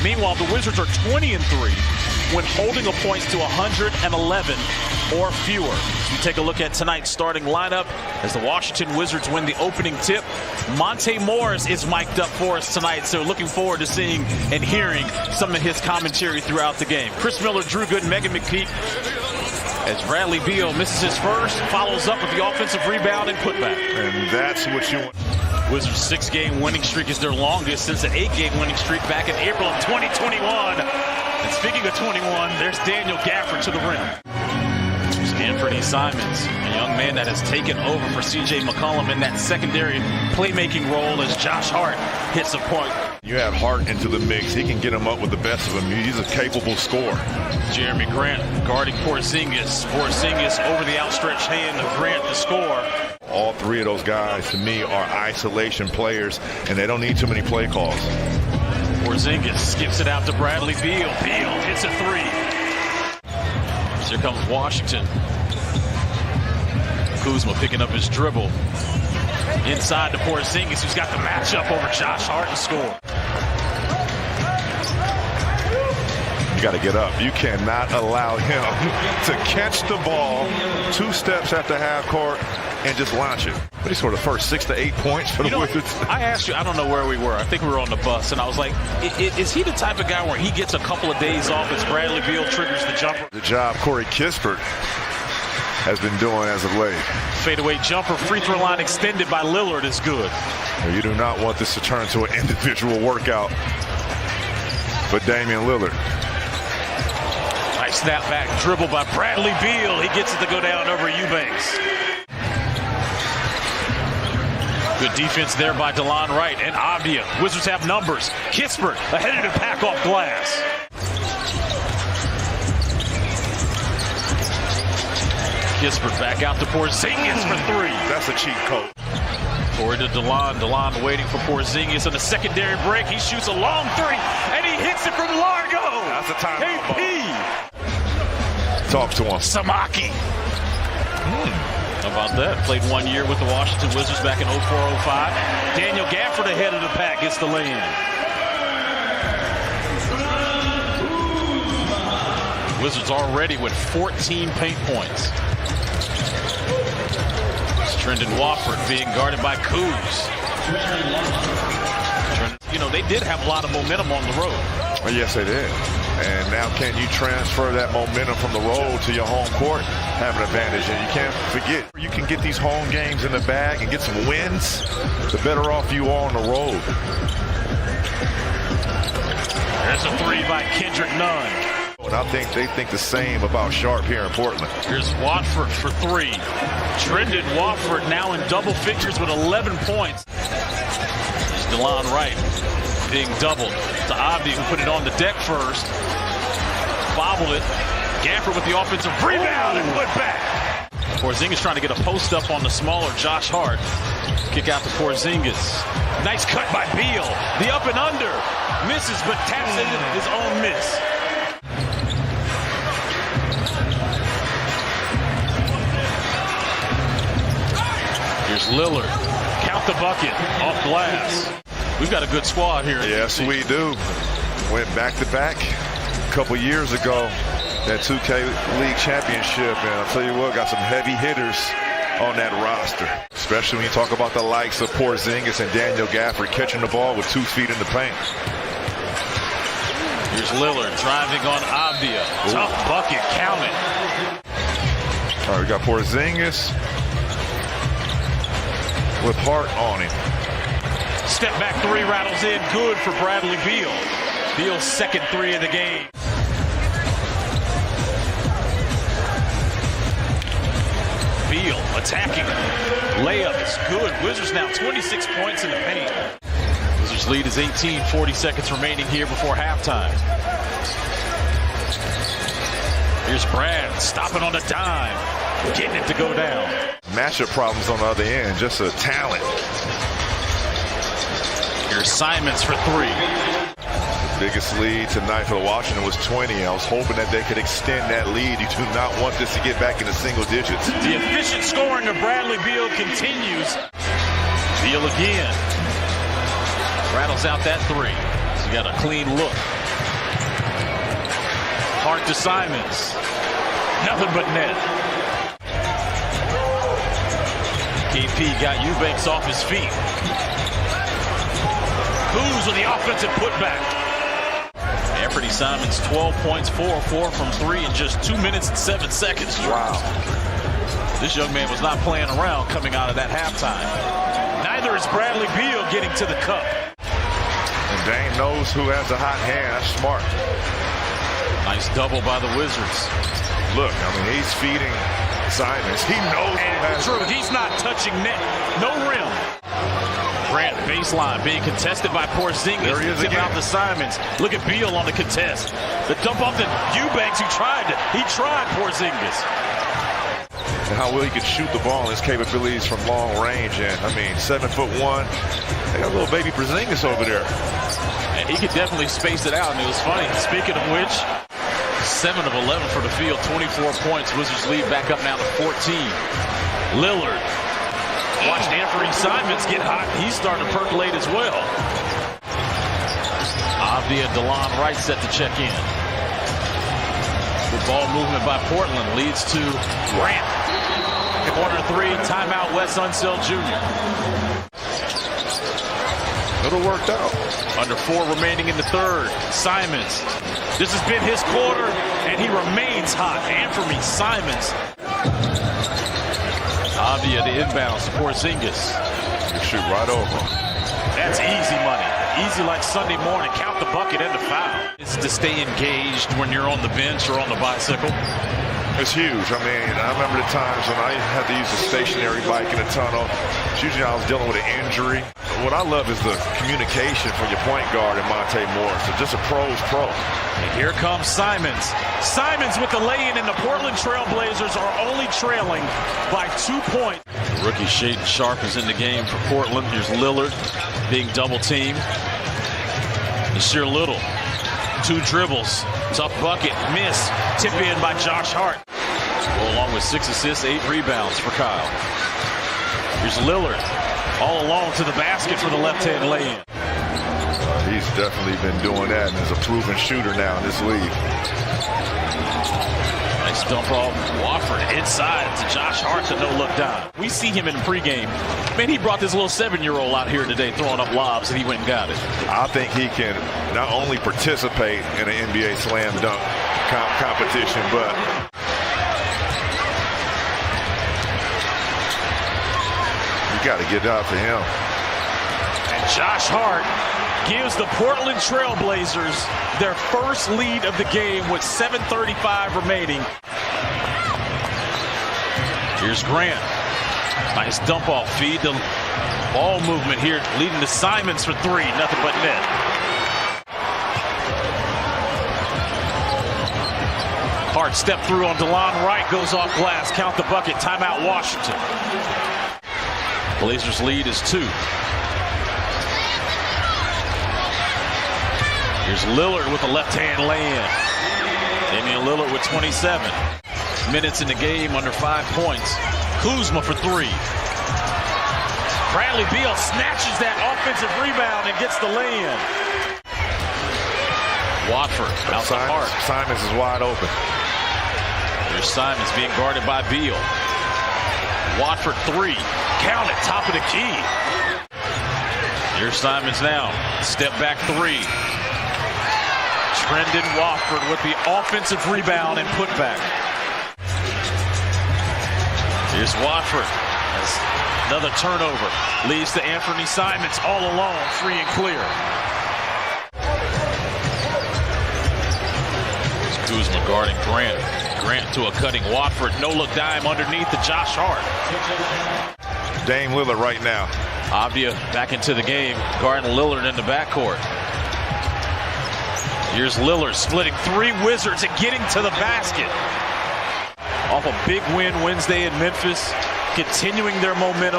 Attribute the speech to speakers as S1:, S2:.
S1: Meanwhile, the Wizards are 20-3 when holding a points to 111 or fewer. As we take a look at tonight's starting lineup, as the Washington Wizards win the opening tip, Monte Morris is mic'd up for us tonight, so looking forward to seeing and hearing some of his commentary throughout the game. Chris Miller, Drew Gooden, Megan McPeak, as Bradley Beal misses his first, follows up with the offensive rebound and putback.
S2: And that's what you want.
S1: Wizards' 6-game winning streak is their longest since an 8-game winning streak back in April of 2021. And speaking of 21, there's Daniel Gafford to the rim. There's Anthony Simons, a young man that has taken over for C.J. McCollum in that secondary playmaking role as Josh Hart hits a point.
S2: You have Hart into the mix. He can get him up with the best of them. He's a capable scorer.
S1: Jeremy Grant guarding Porzingis. Porzingis over the outstretched hand of Grant to score.
S2: All three of those guys, to me, are isolation players, and they don't need too many play calls.
S1: Porzingis skips it out to Bradley Beal. Beal hits a three. Here comes Washington. Kuzma picking up his dribble. Inside to Porzingis, who's got the matchup over Josh Hart and score.
S2: You got to get up. You cannot allow him to catch the ball 2 steps after half court and just launch it. But he scored the first 6 to 8 points for the Wizards.
S1: I asked you, I don't know where we were. I think we were on the bus, and I was like, is he the type of guy where he gets a couple of days off as Bradley Beal triggers the jumper?
S2: The job Corey Kispert has been doing as of late.
S1: Fadeaway jumper, free throw line extended by Lillard is good.
S2: You do not want this to turn into an individual workout for Damian Lillard.
S1: Nice snap back dribble by Bradley Beal. He gets it to go down over Eubanks. Good defense there by DeLon Wright and Avdia. Wizards have numbers. Kispert ahead of the pack off glass. Kispert back out to Porzingis for three.
S2: That's a cheat code.
S1: Forward to DeLon. DeLon waiting for Porzingis on the secondary break. He shoots a long three, and he hits it from Largo.
S2: That's a timeout ball. Talk to him.
S1: Samaki. How about that? Played 1 year with the Washington Wizards back in 04-05. Daniel Gafford ahead of the pack gets the lay-in. Wizards already with 14 paint points. It's Trendon Watford being guarded by Kuz. You know, they did have a lot of momentum on the road.
S2: Well, yes, they did. And now can you transfer that momentum from the road to your home court? Have an advantage. And you can't forget, you can get these home games in the bag and get some wins, the better off you are on the road.
S1: There's a three by Kendrick Nunn.
S2: And I think they think the same about Sharp here in Portland.
S1: Here's Watford for three. Trendon Watford now in double figures with 11 points. There's DeLon Wright being doubled to Avdia, who put it on the deck first. Bobbled it. Gafford with the offensive rebound and put back. Porzingis trying to get a post up on the smaller Josh Hart. Kick out to Porzingis. Nice cut by Beal. The up and under. Misses, but taps in his own miss. Here's Lillard. Count the bucket off glass. We've got a good squad here.
S2: Yes, we do. Went back-to-back a couple years ago, that 2K League Championship, and I'll tell you what, got some heavy hitters on that roster, especially when you talk about the likes of Porzingis and Daniel Gafford catching the ball with 2 feet in the paint.
S1: Here's Lillard driving on Avdia. Tough bucket, count it.
S2: All right, we got Porzingis with Hart on him.
S1: Step back three rattles in, good for Bradley Beal. Beal's second three of the game. Beal attacking. Layup is good. Wizards now 26 points in the paint. Wizards lead is 18, 40 seconds remaining here before halftime. Here's Brad stopping on a dime, getting it to go down.
S2: Matchup problems on the other end, just a talent.
S1: Here's Simons for three.
S2: The biggest lead tonight for Washington was 20. I was hoping that they could extend that lead. You do not want this to get back into single digits.
S1: The efficient scoring of Bradley Beal continues. Beal again. Rattles out that three. He's got a clean look. to Simons. Nothing but net. KP got Eubanks off his feet. Kuz with the offensive putback. Anthony Simons, 12 points, 4 of 4 from 3 in just 2 minutes and 7 seconds.
S2: Wow.
S1: This young man was not playing around coming out of that halftime. Neither is Bradley Beal getting to the cup.
S2: And Dame knows who has a hot hand. That's smart.
S1: Nice double by the Wizards.
S2: Look, I mean, he's feeding Simons. He knows who has
S1: True, he's not touching net. No rim. Grant baseline being contested by Porzingis.
S2: There he is
S1: Tip
S2: again.
S1: out to Simons. Look at Beal on the contest. The dump off to Eubanks. He tried Porzingis.
S2: and how well he could shoot the ball and his capabilities from long range. And I mean, 7'1". They got a little baby Porzingis over there.
S1: And he could definitely space it out. And it was funny. Speaking of which, 7 of 11 for the field, 24 points. Wizards lead back up now to 14. Lillard watched Anthony Simons get hot. He's starting to percolate as well. Avdia and DeLon Wright set to check in. Good ball movement by Portland leads to Grant. Corner three, timeout Wes Unseld Jr.
S2: It'll work out.
S1: Under 4 remaining in the third. Simons. This has been his quarter, and he remains hot. Anthony Simons. Avdia the inbound to Porzingis.
S2: You shoot right over.
S1: That's easy money. Easy like Sunday morning. Count the bucket and the foul. It's to stay engaged when you're on the bench or on the bicycle.
S2: It's huge. I mean, I remember the times when I had to use a stationary bike in a tunnel. It's usually I was dealing with an injury. What I love is the communication from your point guard and Monte Morris. So just a pro's pro.
S1: And here comes Simons. Simons with the lay-in, and the Portland Trail Blazers are only trailing by 2 points. The rookie Shaedon Sharpe is in the game for Portland. Here's Lillard being double-teamed. Nasir Little. 2 dribbles. Tough bucket. Miss. Tip in by Josh Hart. Well, along with 6 assists, 8 rebounds for Kyle. Here's Lillard. All alone to the basket for the left-hand lay-in.
S2: He's definitely been doing that and is a proven shooter now in this league.
S1: Nice dump off Wofford inside to Josh Hart, to no-look down. We see him in pregame. Man, he brought this little 7-year-old out here today throwing up lobs, and he went and got it.
S2: I think he can not only participate in an NBA slam dunk competition, but you got to get out to him.
S1: And Josh Hart gives the Portland Trail Blazers their first lead of the game with 7:35 remaining. Here's Grant. Nice dump off feed. The ball movement here leading to Simons for 3. Nothing but net. Hart step through on DeLon Wright. Goes off glass. Count the bucket. Timeout Washington. Blazers lead is 2. Here's Lillard with a left-hand lay-in. Damian Lillard with 27 minutes in the game, under 5 points. Kuzma for 3. Bradley Beal snatches that offensive rebound and gets the lay-in. Watford out to Hart.
S2: Simons is wide open.
S1: Here's Simons being guarded by Beal. Watford 3. Count it, top of the key. Here's Simons now. Step back 3. Trendon Watford with the offensive rebound and putback. Here's Watford. As another turnover leads to Anthony Simons all alone, free and clear. Kuzma guarding Grant. Grant to a cutting Watford. No-look dime underneath to Josh Hart.
S2: Dame Lillard right now.
S1: Avdia back into the game, guarding Lillard in the backcourt. Here's Lillard splitting 3 Wizards and getting to the basket. Off a big win Wednesday in Memphis, continuing their momentum.